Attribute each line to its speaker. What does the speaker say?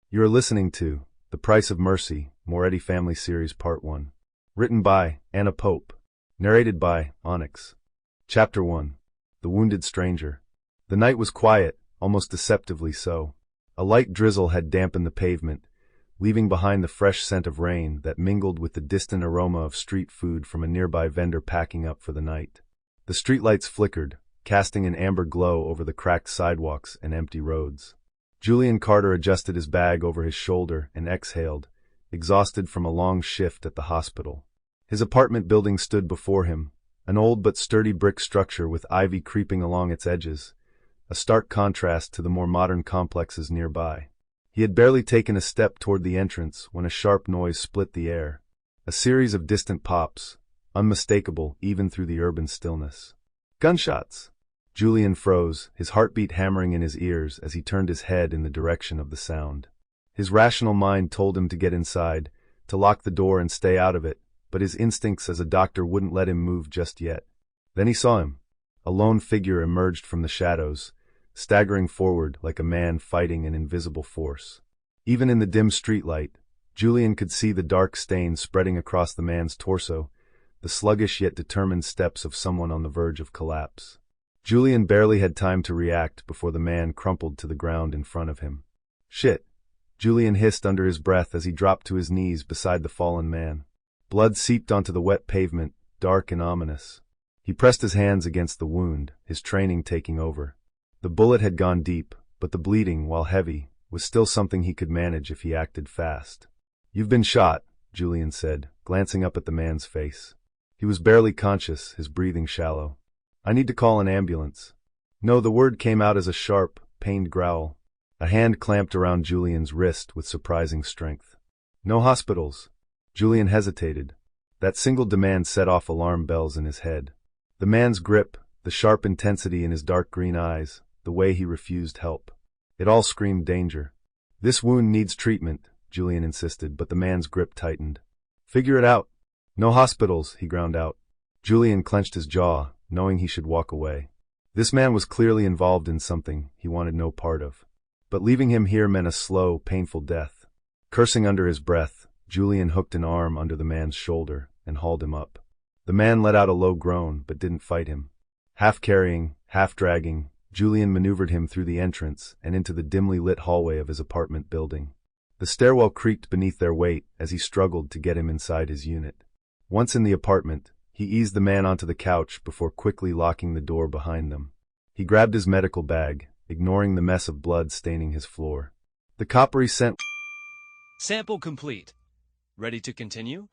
Speaker 1: You are listening to The Price of Mercy, Moretti Family Series Part 1. Written by Anna Pope. Narrated by Onyx. Chapter 1. The Wounded Stranger. The night was quiet, almost deceptively so. A light drizzle had dampened the pavement, leaving behind the fresh scent of rain that mingled with the distant aroma of street food from a nearby vendor packing up for the night. The streetlights flickered, casting an amber glow over the cracked sidewalks and empty roads. Julian Carter adjusted his bag over his shoulder and exhaled, exhausted from a long shift at the hospital. His apartment building stood before him, an old but sturdy brick structure with ivy creeping along its edges, a stark contrast to the more modern complexes nearby. He had barely taken a step toward the entrance when a sharp noise split the air. A series of distant pops, unmistakable even through the urban stillness. Gunshots! Julian froze, his heartbeat hammering in his ears as he turned his head in the direction of the sound. His rational mind told him to get inside, to lock the door and stay out of it, but his instincts as a doctor wouldn't let him move just yet. Then he saw him. A lone figure emerged from the shadows, staggering forward like a man fighting an invisible force. Even in the dim streetlight, Julian could see the dark stains spreading across the man's torso, the sluggish yet determined steps of someone on the verge of collapse. Julian barely had time to react before the man crumpled to the ground in front of him. "Shit," Julian hissed under his breath as he dropped to his knees beside the fallen man. Blood seeped onto the wet pavement, dark and ominous. He pressed his hands against the wound, his training taking over. The bullet had gone deep, but the bleeding, while heavy, was still something he could manage if he acted fast. "You've been shot," Julian said, glancing up at the man's face. He was barely conscious, his breathing shallow. "I need to call an ambulance." No, the word came out as a sharp, pained growl. A hand clamped around Julian's wrist with surprising strength. "No hospitals." Julian hesitated. That single demand set off alarm bells in his head. The man's grip, the sharp intensity in his dark green eyes, the way he refused help. It all screamed danger. "This wound needs treatment," Julian insisted, but the man's grip tightened. "Figure it out." "No hospitals," he ground out. Julian clenched his jaw, knowing he should walk away. This man was clearly involved in something he wanted no part of. But leaving him here meant a slow, painful death. Cursing under his breath, Julian hooked an arm under the man's shoulder and hauled him up. The man let out a low groan, but didn't fight him. Half carrying, half dragging, Julian maneuvered him through the entrance and into the dimly lit hallway of his apartment building. The stairwell creaked beneath their weight as he struggled to get him inside his unit. Once in the apartment, he eased the man onto the couch before quickly locking the door behind them. He grabbed his medical bag, ignoring the mess of blood staining his floor. The coppery scent.
Speaker 2: Sample complete. Ready to continue?